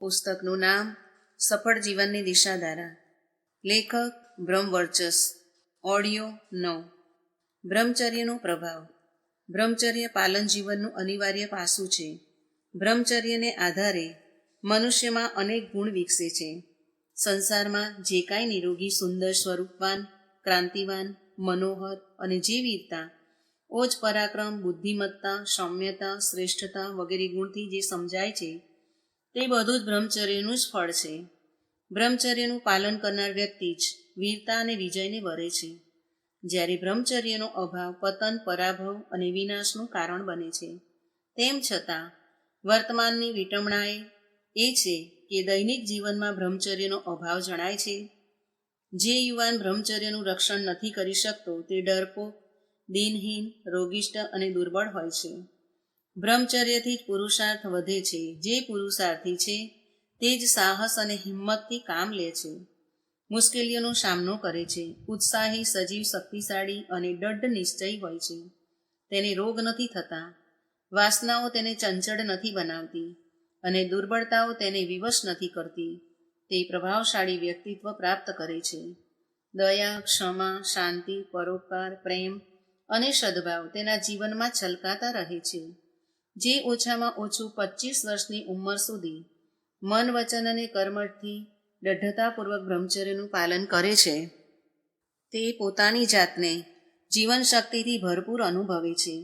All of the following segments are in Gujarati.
પુસ્તકનું નામ સફળ જીવનની દિશાધારા. લેખક બ્રહ્મવર્ચસ. ઓડિયો 9. બ્રહ્મચર્યનો પ્રભાવ. બ્રહ્મચર્ય પાલન જીવનનું અનિવાર્ય પાસું છે. બ્રહ્મચર્યને આધારે મનુષ્યમાં અનેક ગુણ વિકસે છે. સંસારમાં જે કાંઈ નિરોગી, સુંદર, સ્વરૂપવાન, ક્રાંતિવાન, મનોહર અને જે વીરતા, ઓજ, પરાક્રમ, બુદ્ધિમત્તા, સૌમ્યતા, શ્રેષ્ઠતા વગેરે ગુણથી જે સમજાય છે તે બધું જ બ્રહ્મચર્યનું જ ફળ છે. બ્રહ્મચર્યનું પાલન કરનાર વ્યક્તિ જ વીરતા અને વિજયને વરે છે. જ્યારે બ્રહ્મચર્યનો અભાવ પતન, પરાભવ અને વિનાશનું કારણ બને છે. તેમ છતાં વર્તમાનની વિટંબણાએ એ છે કે દૈનિક જીવનમાં બ્રહ્મચર્યનો અભાવ જણાય છે. જે યુવાન બ્રહ્મચર્યનું રક્ષણ નથી કરી શકતો તે ડરપોક, દિનહીન, રોગિષ્ટ અને દુર્બળ હોય છે. બ્રહ્મચર્યથી જ પુરુષાર્થ વધે છે. જે પુરુષાર્થી છે તે જ સાહસ અને હિંમતથી કામ લે છે, મુશ્કેલીઓનો સામનો કરે છે, ઉત્સાહી, સજીવ, શક્તિશાળી અને દૃઢ નિશ્ચયી હોય છે. તેને રોગ નથી થતા, વાસનાઓ તેને ચંચળ નથી બનાવતી અને દુર્બળતાઓ તેને વિવશ નથી કરતી. તે પ્રભાવશાળી વ્યક્તિત્વ પ્રાપ્ત કરે છે. દયા, ક્ષમા, શાંતિ, પરોપકાર, પ્રેમ અને સદભાવ તેના જીવનમાં છલકાતા રહે છે. જે ઓછામાં ઓછું 25 વર્ષની ઉંમર સુધી મન, વચન અને કર્મથી દૃઢતાપૂર્વક બ્રહ્મચર્યનું પાલન કરે છે તે પોતાની જાતને જીવન શક્તિથી ભરપૂર અનુભવે છે.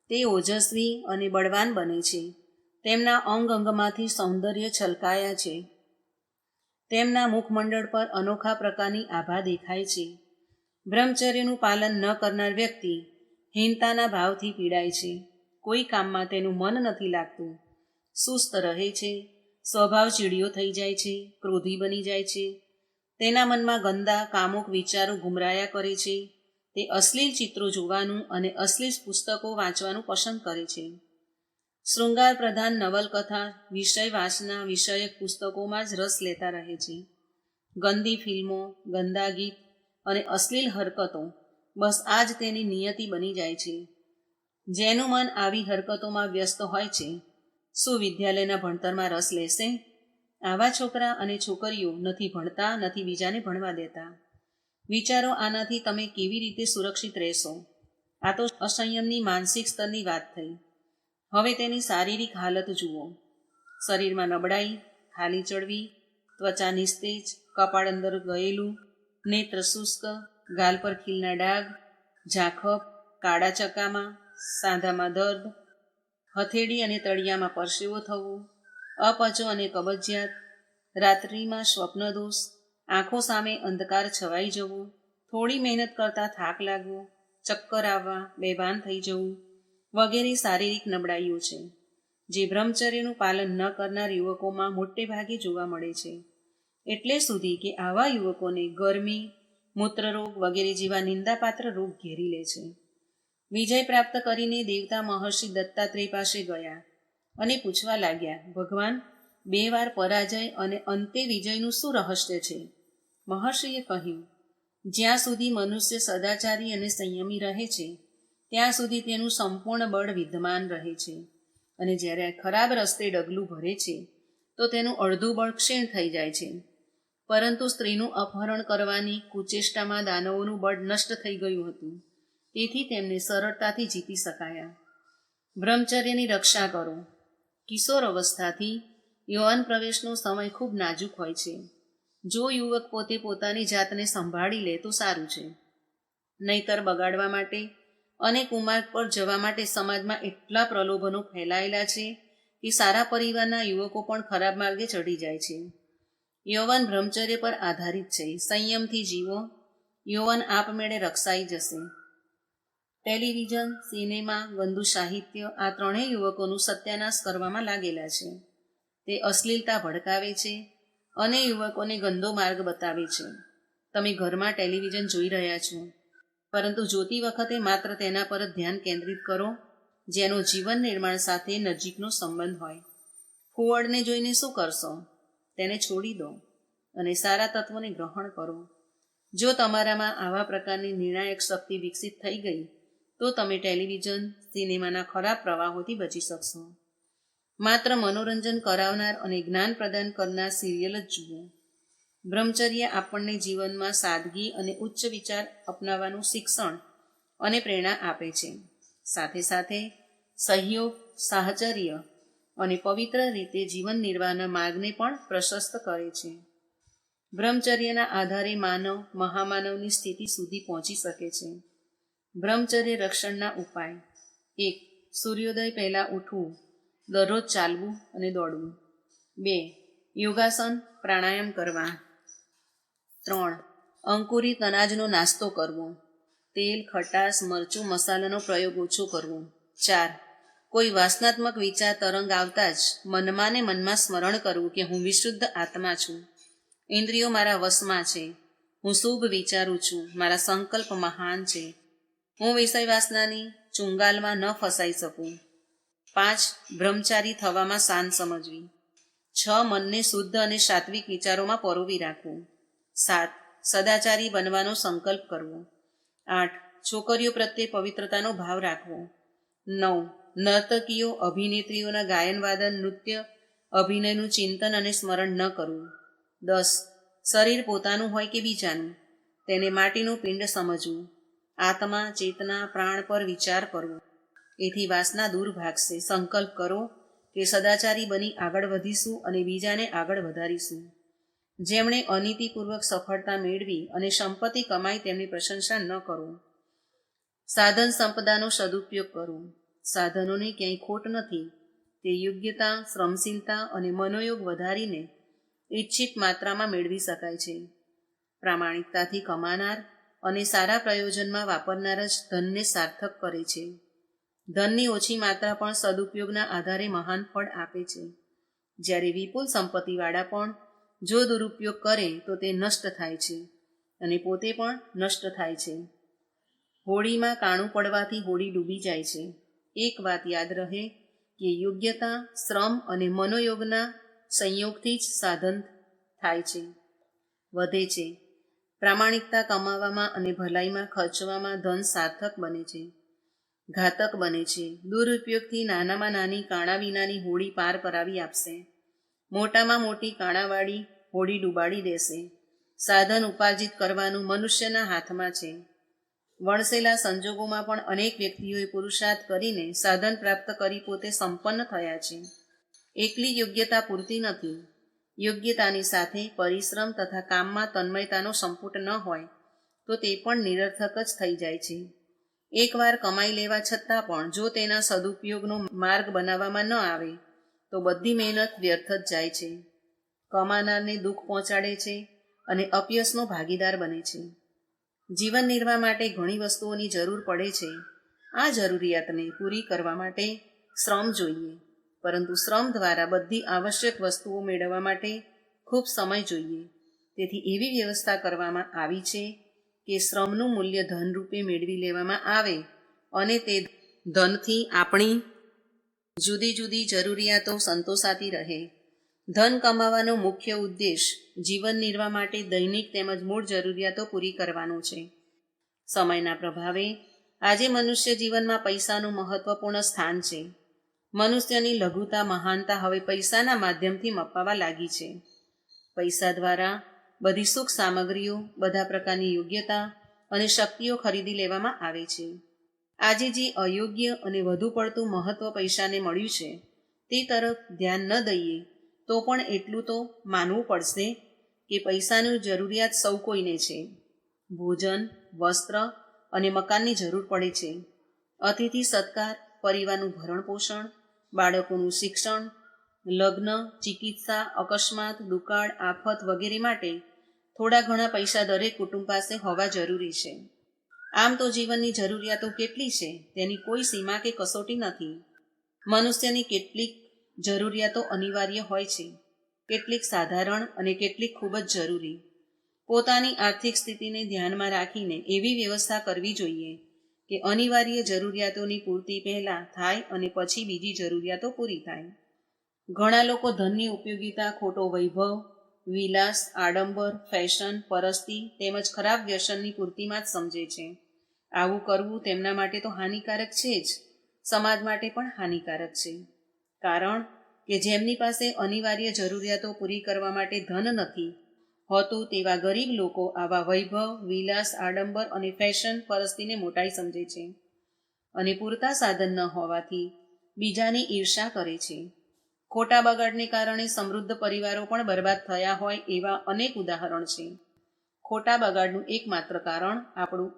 તે ઓજસ્વી અને બળવાન બને છે. તેમના અંગ અંગમાંથી સૌંદર્ય છલકાયા છે. તેમના મુખમંડળ પર અનોખા પ્રકારની આભા દેખાય છે. બ્રહ્મચર્યનું પાલન ન કરનાર વ્યક્તિ હીનતાના ભાવથી પીડાય છે. કોઈ કામમાં તેનું મન નથી લાગતું, સુસ્ત રહે છે, સ્વભાવ ચીડિયો થઈ જાય છે, ક્રોધી બની જાય છે. તેના મનમાં ગંદા, કામુક વિચારો ઘુમરાયા કરે છે. તે અશ્લીલ ચિત્રો જોવાનું અને અશ્લીલ પુસ્તકો વાંચવાનું પસંદ કરે છે. શૃંગાર પ્રધાન નવલકથા, વિષય વાસના વિષયક પુસ્તકોમાં જ રસ લેતા રહે છે. ગંદી ફિલ્મો, ગંદા ગીત અને અશ્લીલ હરકતો, બસ આ જ તેની નિયતિ બની જાય છે. જેનું મન આવી હરકતોમાં વ્યસ્ત હોય છે, શું વિદ્યાલયના ભણતરમાં રસ લેશે? આવા છોકરા અને છોકરીઓ નથી ભણતા, નથી બીજાને ભણવા દેતા. વિચારો, આનાથી તમે કેવી રીતે સુરક્ષિત રહેશો? આ તો અસંયમની માનસિક સ્તરની વાત થઈ. હવે તેની શારીરિક હાલત જુઓ. શરીરમાં નબળાઈ, ખાલી ચડવી, ત્વચા નિસ્તેજ, કપાળ અંદર ગયેલું, નેત્ર શુષ્ક, ગાલ પર ખીલના ડાઘ, ઝાંખપ, કાળા ચકામાં, સાંધામાં દર્દ, હથેળી અને તળિયામાં પરસેવો થવો, અપચો અને કબજિયાત, રાત્રિમાં સ્વપ્નદોષ, આંખો સામે અંધકાર છવાઈ જવો, થોડી મહેનત કરતાં થાક લાગવો, ચક્કર આવવા, બેભાન થઈ જવું વગેરે શારીરિક નબળાઈઓ છે જે બ્રહ્મચર્યનું પાલન ન કરનાર યુવકોમાં મોટે ભાગે જોવા મળે છે. એટલે સુધી કે આવા યુવકોને ગરમી, મૂત્રરોગ વગેરે જેવા નિંદાપાત્ર રોગ ઘેરી લે છે. વિજય પ્રાપ્ત કરીને દેવતા મહર્ષિ દત્તાત્રેય પાસે ગયા અને પૂછવા લાગ્યા, ભગવાન, 2 વાર પરાજય અને અંતે વિજયનું શું રહસ્ય છે? મહર્ષિએ કહ્યું, જ્યાં સુધી મનુષ્ય સદાચારી અને સંયમી રહે છે ત્યાં સુધી તેનું સંપૂર્ણ બળ વિદ્યમાન રહે છે, અને જ્યારે ખરાબ રસ્તે ડગલું ભરે છે તો તેનું અડધું બળ ક્ષીણ થઈ જાય છે. પરંતુ સ્ત્રીનું અપહરણ કરવાની કુચેષ્ટામાં દાનવોનું બળ નષ્ટ થઈ ગયું હતું, તેથી તેમને સરળતાથી જીતી શકાયા. બ્રહ્મચર્યની રક્ષા કરો. કિશોર અવસ્થાથી યૌવન પ્રવેશનો સમય ખૂબ નાજુક હોય છે. જો યુવક પોતે પોતાની જાતને સંભાળી લે તો સારું છે, નહીતર બગાડવા માટે અને કુમાર્ગ પર જવા માટે સમાજમાં એટલા પ્રલોભનો ફેલાયેલા છે કે સારા પરિવારના યુવકો પણ ખરાબ માર્ગે ચડી જાય છે. યૌવન બ્રહ્મચર્ય પર આધારિત છે. સંયમથી જીવો, યૌવન આપમેળે રક્ષાઈ જશે. ટેલિવિઝન, સિનેમા, ગંદુ સાહિત્ય આ ત્રણેય યુવકોનું સત્યાનાશ કરવામાં લાગેલા છે. તે અશ્લીલતા ભડકાવે છે અને યુવકોને ગંદો માર્ગ બતાવે છે. તમે ઘરમાં ટેલિવિઝન જોઈ રહ્યા છો, પરંતુ જોતી વખતે માત્ર તેના પર જ ધ્યાન કેન્દ્રિત કરો જેનો જીવન નિર્માણ સાથે નજીકનો સંબંધ હોય. ફુવડને જોઈને શું કરશો? તેને છોડી દો અને સારા તત્વોને ગ્રહણ કરો. જો તમારામાં આવા પ્રકારની નિર્ણાયક શક્તિ વિકસિત થઈ ગઈ તો તમે ટેલિવિઝન, સિનેમાના ખરાબ પ્રવાહોથી બચી શકશો. માત્ર મનોરંજન કરાવનાર અને જ્ઞાન પ્રદાન કરનાર સિરિયલ જ જુઓ. બ્રહ્મચર્ય આપણને જીવનમાં સાદગી અને ઉચ્ચ વિચાર અપનાવવાનું શિક્ષણ અને પ્રેરણા આપે છે. સાથે સાથે સહયોગ, સાહચર્ય અને પવિત્ર રીતે જીવન નિર્વાહના માર્ગને પણ પ્રશસ્ત કરે છે. બ્રહ્મચર્યના આધારે માનવ મહામાનવની સ્થિતિ સુધી પહોંચી શકે છે. બ્રહ્મચર્ય રક્ષણના ઉપાય: 1. સૂર્યોદય પહેલાં ઉઠવું, દરરોજ ચાલવું અને દોડવું. 2. યોગાસન, પ્રાણાયામ કરવા. 3. અંકુરિત અનાજનો નાસ્તો કરવો. તેલ, ખટાશ, મરચું, મસાલાનો પ્રયોગ ઓછો કરવો. 4. કોઈ વાસનાત્મક વિચાર તરંગ આવતા જ મનમાં ને મનમાં સ્મરણ કરવું કે હું વિશુદ્ધ આત્મા છું, ઇન્દ્રિયો મારા વશમાં છે, હું શુભ વિચારું છું, મારા સંકલ્પ મહાન છે, હું વિષય વાસનાની ચુંગાલમાં ન ફસાઈ શકું. 5. બ્રહ્મચારી થવામાં શાન સમજવી. 6. મનને શુદ્ધ અને સાત્વિક વિચારોમાં પરોવી રાખવું. 7. સદાચારી બનવાનો સંકલ્પ કરવો. 8. છોકરીઓ પ્રત્યે પવિત્રતાનો ભાવ રાખવો. 9. નર્તકીઓ, અભિનેત્રીઓના ગાયન વાદન, નૃત્ય, અભિનયનું ચિંતન અને સ્મરણ ન કરવું. 10. શરીર પોતાનું હોય કે બીજાનું, તેને માટીનું પિંડ સમજવું. આત્મા, ચેતના, પ્રાણ પર વિચાર કરવો. એથી વાસના દૂર ભાગશે. સંકલ્પ કરો કે સદાચારી બની આગળ વધીશું અને બીજાને આગળ વધારીશું. જેમણે અનીતિપૂર્વક સફળતા મેળવી અને સંપત્તિ કમાઈ તેમની પ્રશંસા ન કરો. સાધન સંપદાનો સદુપયોગ કરો. સાધનોની ક્યાંય ખોટ નથી. તે યોગ્યતા, શ્રમશીલતા અને મનોયોગ વધારીને ઇચ્છિત માત્રામાં મેળવી શકાય છે. પ્રામાણિકતાથી કમાનાર અને સારા પ્રયોજનમાં વાપરનાર જ ધનને સાર્થક કરે છે. ધનની ઓછી માત્રા પણ સદુપયોગના આધારે મહાન ફળ આપે છે. જ્યારે વિપુલ સંપત્તિવાળા પણ જો દુરુપયોગ કરે તો તે નષ્ટ થાય છે અને પોતે પણ નષ્ટ થાય છે. હોળીમાં કાણું પડવાથી હોળી ડૂબી જાય છે. એક વાત યાદ રહે કે યોગ્યતા, શ્રમ અને મનોયોગના સંયોગથી જ સાધન થાય છે, વધે છે. પ્રામાણિકતા કમાવામાં અને ભલાઈમાં ખર્ચવામાં ધન સાર્થક બને છે, ઘાતક બને છે. દુરુપયોગથી નાનામાં નાની કાણા વિનાની હોળી પાર કરાવી આપશે. મોટામાં મોટી કાણાવાળી હોળી ડૂબાડી દેશે. સાધન ઉપાર્જિત કરવાનું મનુષ્યના હાથમાં છે. વણસેલા સંજોગોમાં પણ અનેક વ્યક્તિઓએ પુરુષાર્થ કરીને સાધન પ્રાપ્ત કરી પોતે સંપન્ન થયા છે. એકલી યોગ્યતા પૂરતી નથી. યોગ્યતાની સાથે પરિશ્રમ તથા કામમાં તન્મયતાનો સંપુટ ન હોય તો તે પણ નિરર્થક જ થઈ જાય છે. એકવાર કમાઈ લેવા છતાં પણ જો તેના સદુપયોગનો માર્ગ બનાવવામાં ન આવે તો બધી મહેનત વ્યર્થ જ જાય છે. કમાનારને દુઃખ પહોંચાડે છે અને અપયશનો ભાગીદાર બને છે. જીવન નિર્વાહ માટે ઘણી વસ્તુઓની જરૂર પડે છે. આ જરૂરિયાતને પૂરી કરવા માટે શ્રમ જોઈએ, પરંતુ શ્રમ દ્વારા બધી આવશ્યક વસ્તુઓ મેળવવા માટે ખૂબ સમય જોઈએ. તેથી એવી વ્યવસ્થા કરવામાં આવી છે કે શ્રમનું મૂલ્ય ધનરૂપે મેળવી લેવામાં આવે અને તે ધનથી આપણી જુદી જુદી જરૂરિયાતો સંતોષાતી રહે. ધન કમાવાનો મુખ્ય ઉદ્દેશ જીવન નિર્વાહ માટે દૈનિક તેમજ મૂળ જરૂરિયાતો પૂરી કરવાનો છે. સમયના પ્રભાવે આજે મનુષ્ય જીવનમાં પૈસાનું મહત્વપૂર્ણ સ્થાન છે. મનુષ્યની લઘુતા, મહાનતા હવે પૈસાના માધ્યમથી મપાવા લાગી છે. પૈસા દ્વારા બધી સુખ સામગ્રીઓ, બધા પ્રકારની યોગ્યતા અને શક્તિઓ ખરીદી લેવામાં આવે છે. આજે જે અયોગ્ય અને વધુ પડતું મહત્વ પૈસાને મળ્યું છે તે તરફ ધ્યાન ન દઈએ તો પણ એટલું તો માનવું પડશે કે પૈસાની જરૂરિયાત સૌ કોઈને છે. ભોજન, વસ્ત્ર અને મકાનની જરૂર પડે છે. અતિથિ સત્કાર, પરિવારનું ભરણ પોષણ, બાળકોનું શિક્ષણ, લગ્ન, ચિકિત્સા, અકસ્માત, દુકાળ, આફત વગેરે માટે થોડા ઘણા પૈસા દરેક કુટુંબ પાસે હોવા જરૂરી છે. આમ તો જીવનની જરૂરિયાતો કેટલી છે તેની કોઈ સીમા કે કસોટી નથી. મનુષ્યની કેટલીક જરૂરિયાતો અનિવાર્ય હોય છે, કેટલીક સાધારણ અને કેટલીક ખૂબ જ જરૂરી. પોતાની આર્થિક સ્થિતિને ધ્યાનમાં રાખીને એવી વ્યવસ્થા કરવી જોઈએ કે અનિવાર્ય જરૂરિયાતોની પૂર્તિ પહેલાં થાય અને પછી બીજી જરૂરિયાતો પૂરી થાય. ઘણા લોકો ધનની ઉપયોગિતા ખોટો વૈભવ, વિલાસ, આડંબર, ફેશન, પરસ્તી તેમજ ખરાબ વ્યસનની પૂર્તિમાં જ સમજે છે. આવું કરવું તેમના માટે તો હાનિકારક છે જ, સમાજ માટે પણ હાનિકારક છે. કારણ કે જેમની પાસે અનિવાર્ય જરૂરિયાતો પૂરી કરવા માટે ધન નથી હોતું તેવા ગરીબ લોકો આવા વૈભવ, વિલાસ, આડંબર અને ફેશન પરસ્તીને મોટાઈ સમજે છે અને પૂરતા સાધન ન હોવાથી બીજાની ઈર્ષા કરે છે. ખોટા બગાડને કારણે સમૃદ્ધ પરિવારો પણ બરબાદ થયા હોય એવા અનેક ઉદાહરણ છે. ખોટા બગાડનું એકમાત્ર કારણ આપણું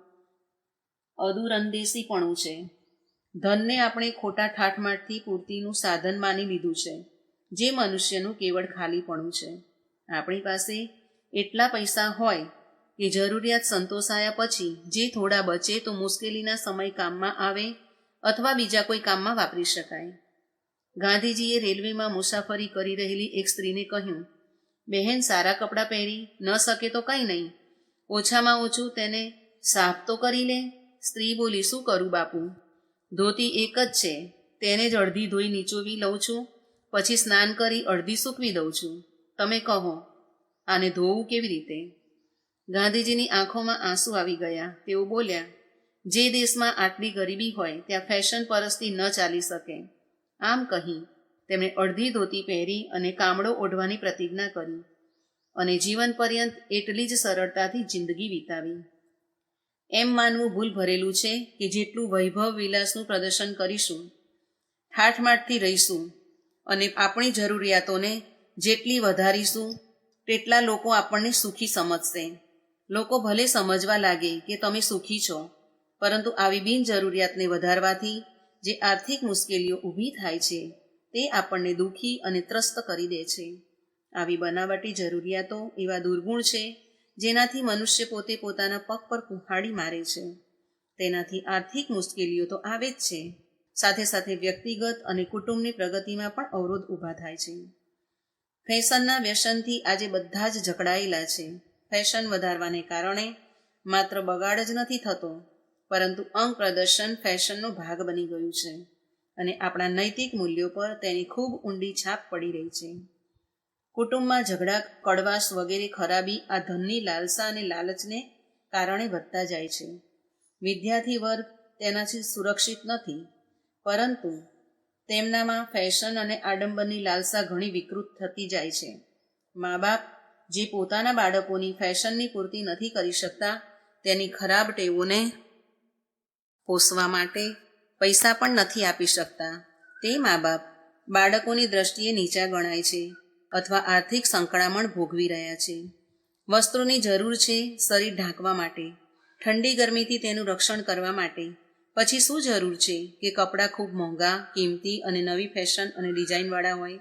અદુરંદેશીપણું છે. ધનને આપણે ખોટા ઠાઠમાઠથી પૂર્તિનું સાધન માની લીધું છે, જે મનુષ્યનું કેવળ ખાલીપણું છે. આપણી પાસે એટલા પૈસા હોય કે જરૂરિયાત સંતોષાયા પછી જે થોડા બચે તો મુશ્કેલીના સમય કામમાં આવે અથવા બીજા કોઈ કામમાં વાપરી શકાય. ગાંધીજીએ રેલવેમાં મુસાફરી કરી રહેલી એક સ્ત્રીને કહ્યું, બહેન, સારા કપડાં પહેરી ન શકે તો કંઈ નહીં, ઓછામાં ઓછું તેને સાફ તો કરી લે. સ્ત્રી બોલી, શું કરું બાપુ, ધોતી એક જ છે, તેને જ અડધી ધોઈ નીચોવી લઉં છું, પછી સ્નાન કરી અડધી સૂકવી દઉં છું. તમે કહો, આને ધોવું કેવી રીતે? ગાંધીજીની આંખોમાં આંસુ આવી ગયા. તેઓ બોલ્યા, જે દેશમાં આટલી ગરીબી હોય ત્યાં ફેશન પરસ્તી ન ચાલી શકે. આમ કહી તેમણે અડધી ધોતી પહેરી અને કામળો ઓઢવાની પ્રતિજ્ઞા કરી અને જીવન પર્યંત એટલી જ સરળતાથી જિંદગી વિતાવી. એમ માનવું ભૂલ ભરેલું છે કે જેટલું વૈભવ વિલાસનું પ્રદર્શન કરીશું, ઠાઠમાઠથી રહીશું અને આપણી જરૂરિયાતોને જેટલી વધારીશું તેટલા લોકો આપણને સુખી સમજશે. લોકો ભલે સમજવા લાગે કે તમે સુખી છો, પરંતુ આવી બિનજરૂરિયાતને વધારવાથી જે આર્થિક મુશ્કેલીઓ ઊભી થાય છે તે આપણને દુઃખી અને ત્રસ્ત કરી દે છે. આવી બનાવટી જરૂરિયાતો એવા દુર્ગુણ છે જેનાથી મનુષ્ય પોતે પોતાના પગ પર કુહાડી મારે છે. તેનાથી આર્થિક મુશ્કેલીઓ તો આવે જ છે, સાથે સાથે વ્યક્તિગત અને કુટુંબની પ્રગતિમાં પણ અવરોધ ઊભા થાય છે. ફેશનના વ્યસનથી આજે બધા જ જકડાયેલા છે. ફેશન વધારવાને કારણે માત્ર બગાડ જ નથી થતો, પરંતુ અંગ પ્રદર્શન ફેશનનો ભાગ બની ગયું છે અને આપણા નૈતિક મૂલ્યો પર તેની ખૂબ ઊંડી છાપ પડી રહી છે. કુટુંબમાં ઝઘડા, કડવાશ વગેરે ખરાબી આ ધનની લાલસા અને લાલચને કારણે વધતા જાય છે. વિદ્યાર્થી વર્ગ તેનાથી સુરક્ષિત નથી, પરંતુ તેમનામાં ફેશન અને આડંબરની લાલસા ઘણી વિકૃત થતી જાય છે. મા બાપ જે પોતાના બાળકોની ફેશનની પૂર્તિ નથી કરી શકતા, તેની ખરાબ ટેવોને પોષવા માટે પૈસા પણ નથી આપી શકતા, તે મા બાપ બાળકોની દ્રષ્ટિએ નીચા ગણાય છે અથવા આર્થિક સંકળામણ ભોગવી રહ્યા છે. વસ્ત્રોની જરૂર છે શરીર ઢાંકવા માટે, ઠંડી ગરમીથી તેનું રક્ષણ કરવા માટે. પછી શું જરૂર છે કે કપડાં ખૂબ મોંઘા, કિંમતી અને નવી ફેશન અને ડિઝાઇનવાળા હોય?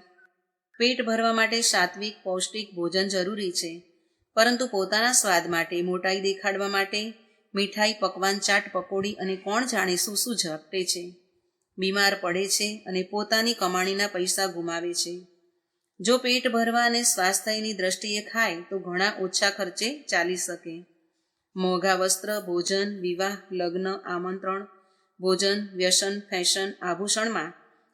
પેટ ભરવા માટે સાત્વિક, પૌષ્ટિક ભોજન જરૂરી છે, પરંતુ પોતાના સ્વાદ માટે, મોટાઈ દેખાડવા માટે મીઠાઈ, પકવાન, ચાટ, પકોડી અને કોણ જાણે શું શું ઝપટે છે. બીમાર પડે છે અને પોતાની કમાણીના પૈસા ગુમાવે છે. જો પેટ ભરવા અને સ્વાસ્થ્યની દ્રષ્ટિએ ખાય તો ઘણા ઓછા ખર્ચે ચાલી શકે. મોંઘા વસ્ત્ર, ભોજન, વિવાહ, લગ્ન, આમંત્રણ, ભોજન, વ્યસન, ફેશન, આભૂષણમાં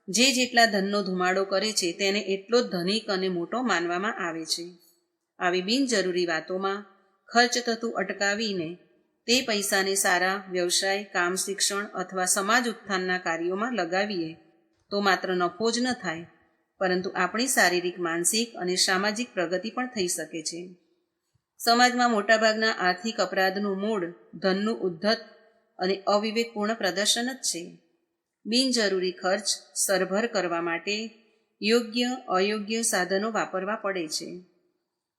જે જેટલા ધનનો ધુમાડો કરે છે તેને એટલો જ ધનિક અને મોટો માનવામાં આવે છે. આવી બિનજરૂરી વાતોમાં ખર્ચ થતું અટકાવીને તે પૈસાને સારા વ્યવસાય, કામ, શિક્ષણ અથવા સમાજ ઉત્થાનના કાર્યોમાં લગાવીએ તો માત્ર નફો જ ન થાય, પરંતુ આપણી શારીરિક, માનસિક અને સામાજિક પ્રગતિ પણ થઈ શકે છે. સમાજમાં મોટાભાગના આર્થિક અપરાધનું મૂળ ધનનું ઉદ્ધત અને અવિવેકપૂર્ણ પ્રદર્શન જ છે. બિનજરૂરી ખર્ચ સરભર કરવા માટે યોગ્ય અયોગ્ય સાધનો વાપરવા પડે છે.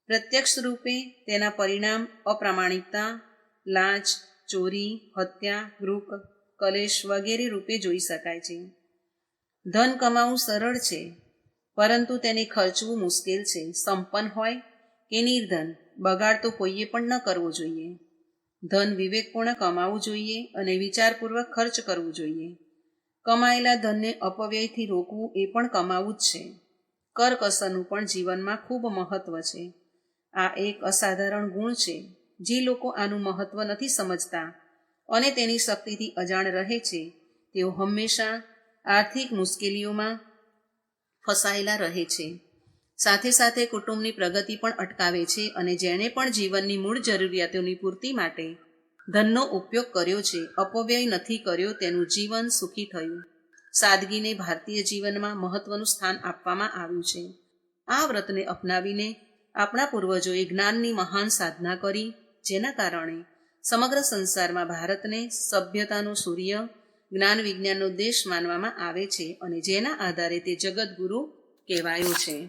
પ્રત્યક્ષ રૂપે તેના પરિણામ અપ્રામાણિકતા, લાંચ, ચોરી, હત્યા, ગૃહ કલેશ વગેરે રૂપે જોઈ શકાય છે. ધન કમાવું સરળ છે, પરંતુ તેને ખર્ચવું મુશ્કેલ છે. સંપન્ન હોય કે નિર્ધન, બગાડ તો કોઈએ પણ ન કરવો જોઈએ. ધન વિવેકપૂર્ણ કમાવું જોઈએ અને વિચારપૂર્વક ખર્ચ કરવું જોઈએ. કમાયેલા ધનને અપવ્યયથી રોકવું એ પણ કમાવું જ છે. કરકસરનું પણ જીવનમાં ખૂબ મહત્વ છે. આ એક અસાધારણ ગુણ છે. જે લોકો આનું મહત્વ નથી સમજતા અને તેની શક્તિથી અજાણ રહે છે, તેઓ હંમેશા આર્થિક મુશ્કેલીઓમાં ફસાયેલા રહે છે. સાથે સાથે કુટુંબની પ્રગતિ પણ અટકાવે છે અને જેણે પણ જીવનની મૂળ જરૂરિયાતોની પૂર્તિ માટે ધનનો ઉપયોગ કર્યો છે, અપવ્યય નથી કર્યો, તેનું જીવન સુખી થયું. સાદગીને ભારતીય જીવનમાં મહત્વનું સ્થાન આપવામાં આવ્યું છે. આ વ્રતને અપનાવીને આપણા પૂર્વજોએ જ્ઞાનની મહાન સાધના કરી, જેના કારણે સમગ્ર સંસારમાં ભારતને સભ્યતાનો સૂર્ય, જ્ઞાન વિજ્ઞાનનો દેશ માનવામાં આવે છે અને જેના આધારે તે જગતગુરુ કહેવાયો છે.